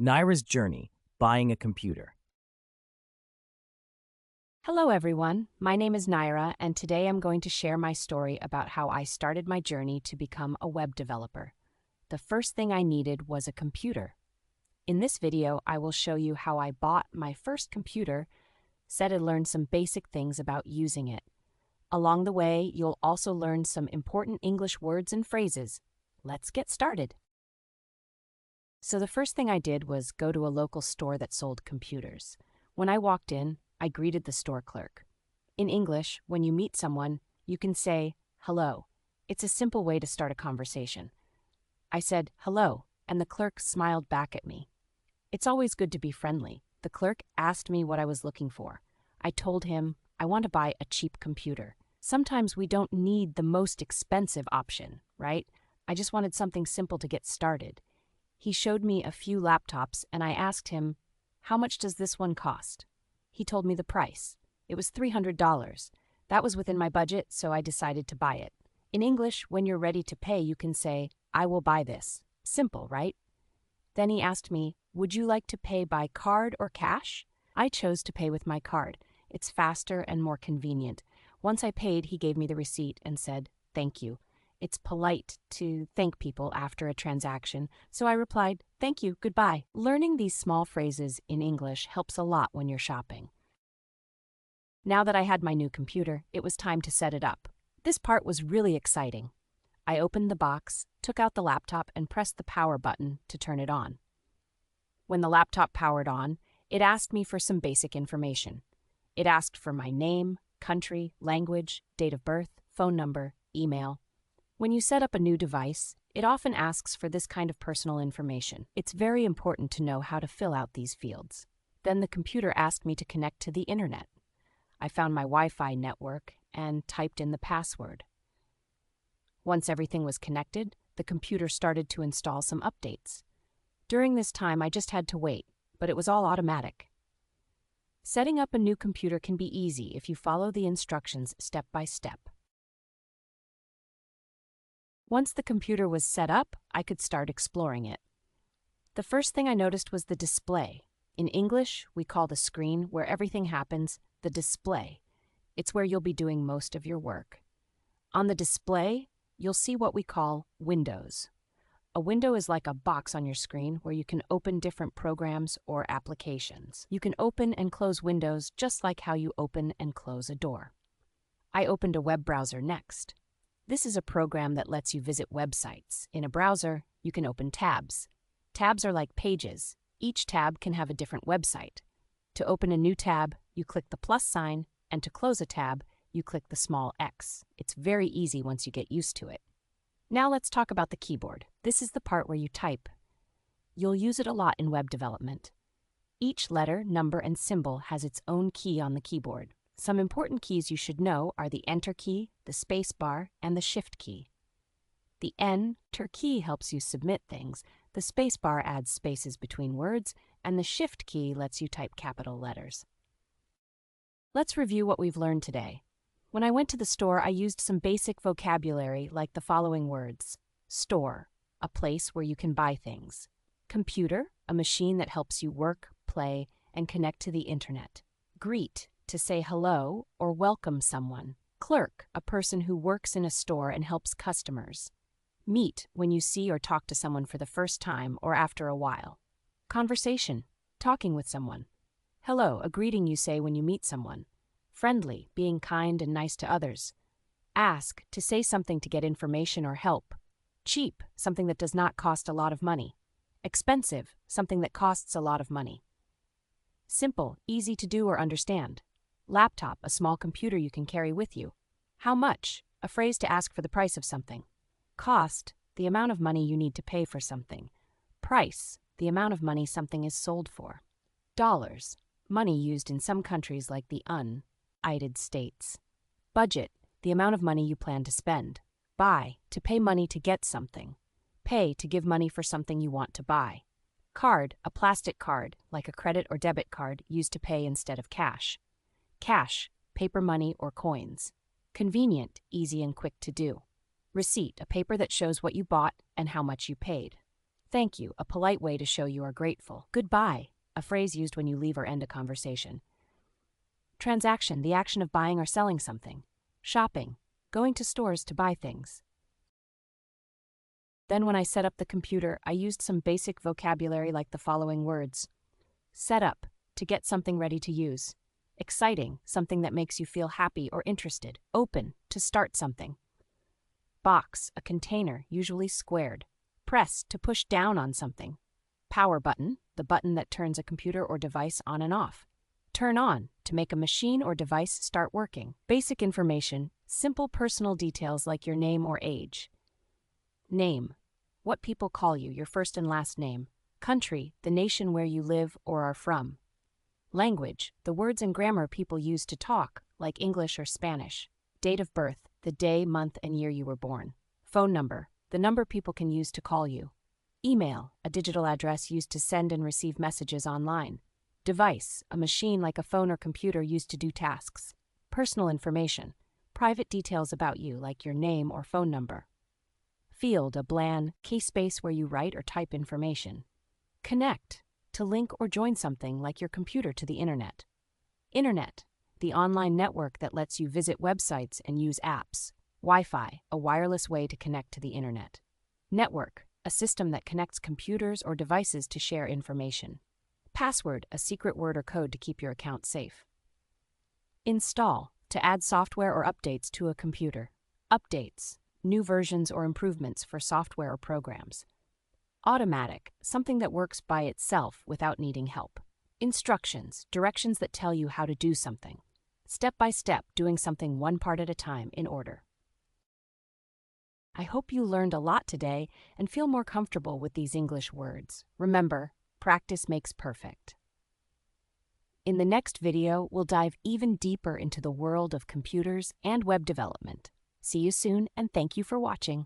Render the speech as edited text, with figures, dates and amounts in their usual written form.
Naira's journey, buying a computer. Hello, everyone. My name is Naira, and today I'm going to share my story about how I started my journey to become a web developer. The first thing I needed was a computer. In this video, I will show you how I bought my first computer, said and learned some basic things about using it. Along the way, you'll also learn some important English words and phrases. Let's get started. So the first thing I did was go to a local store that sold computers. When I walked in, I greeted the store clerk. In English, when you meet someone, you can say, hello. It's a simple way to start a conversation. I said, hello, and the clerk smiled back at me. It's always good to be friendly. The clerk asked me what I was looking for. I told him, I want to buy a cheap computer. Sometimes we don't need the most expensive option, right? I just wanted something simple to get started. He showed me a few laptops, and I asked him, how much does this one cost? He told me the price. It was $300. That was within my budget, so I decided to buy it. In English, when you're ready to pay, you can say, I will buy this. Simple, right? Then he asked me, would you like to pay by card or cash? I chose to pay with my card. It's faster and more convenient. Once I paid, he gave me the receipt and said, thank you. It's polite to thank people after a transaction, so I replied, thank you, goodbye. Learning these small phrases in English helps a lot when you're shopping. Now that I had my new computer, it was time to set it up. This part was really exciting. I opened the box, took out the laptop, and pressed the power button to turn it on. When the laptop powered on, it asked me for some basic information. It asked for my name, country, language, date of birth, phone number, email. When you set up a new device, it often asks for this kind of personal information. It's very important to know how to fill out these fields. Then the computer asked me to connect to the internet. I found my Wi-Fi network and typed in the password. Once everything was connected, the computer started to install some updates. During this time, I just had to wait, but it was all automatic. Setting up a new computer can be easy if you follow the instructions step by step. Once the computer was set up, I could start exploring it. The first thing I noticed was the display. In English, we call the screen where everything happens the display. It's where you'll be doing most of your work. On the display, you'll see what we call windows. A window is like a box on your screen where you can open different programs or applications. You can open and close windows just like how you open and close a door. I opened a web browser next. This is a program that lets you visit websites. In a browser, you can open tabs. Tabs are like pages. Each tab can have a different website. To open a new tab, you click the plus sign, and to close a tab, you click the small X. It's very easy once you get used to it. Now let's talk about the keyboard. This is the part where you type. You'll use it a lot in web development. Each letter, number, and symbol has its own key on the keyboard. Some important keys you should know are the Enter key, the Space bar, and the Shift key. The Enter key helps you submit things, the Space bar adds spaces between words, and the Shift key lets you type capital letters. Let's review what we've learned today. When I went to the store, I used some basic vocabulary like the following words. Store, a place where you can buy things. Computer, a machine that helps you work, play, and connect to the internet. Greet, to say hello or welcome someone. Clerk, a person who works in a store and helps customers. Meet, when you see or talk to someone for the first time or after a while. Conversation, talking with someone. Hello, a greeting you say when you meet someone. Friendly, being kind and nice to others. Ask, to say something to get information or help. Cheap, something that does not cost a lot of money. Expensive, something that costs a lot of money. Simple, easy to do or understand. Laptop, a small computer you can carry with you. How much, a phrase to ask for the price of something. Cost, the amount of money you need to pay for something. Price, the amount of money something is sold for. Dollars, money used in some countries like the United States. Budget, the amount of money you plan to spend. Buy, to pay money to get something. Pay, to give money for something you want to buy. Card, a plastic card, like a credit or debit card used to pay instead of cash. Cash, paper money or coins. Convenient, easy and quick to do. Receipt, a paper that shows what you bought and how much you paid. Thank you, a polite way to show you are grateful. Goodbye, a phrase used when you leave or end a conversation. Transaction, the action of buying or selling something. Shopping, going to stores to buy things. Then when I set up the computer, I used some basic vocabulary like the following words. Set up, to get something ready to use. Exciting, something that makes you feel happy or interested. Open, to start something. Box, a container, usually squared. Press, to push down on something. Power button, the button that turns a computer or device on and off. Turn on, to make a machine or device start working. Basic information, simple personal details like your name or age. Name, what people call you, your first and last name. Country, the nation where you live or are from. Language, the words and grammar people use to talk, like English or Spanish. Date of birth, the day, month, and year you were born. Phone number, the number people can use to call you. Email, a digital address used to send and receive messages online. Device, a machine like a phone or computer used to do tasks. Personal information, private details about you like your name or phone number. Field, a blank key space where you write or type information. Connect, to link or join something like your computer to the internet. Internet, the online network that lets you visit websites and use apps. Wi-Fi, a wireless way to connect to the internet. Network, a system that connects computers or devices to share information. Password, a secret word or code to keep your account safe. Install, to add software or updates to a computer. Updates, new versions or improvements for software or programs. Automatic, something that works by itself without needing help. Instructions, directions that tell you how to do something. Step by step, doing something one part at a time in order. I hope you learned a lot today and feel more comfortable with these English words. Remember, practice makes perfect. In the next video, we'll dive even deeper into the world of computers and web development. See you soon, and thank you for watching.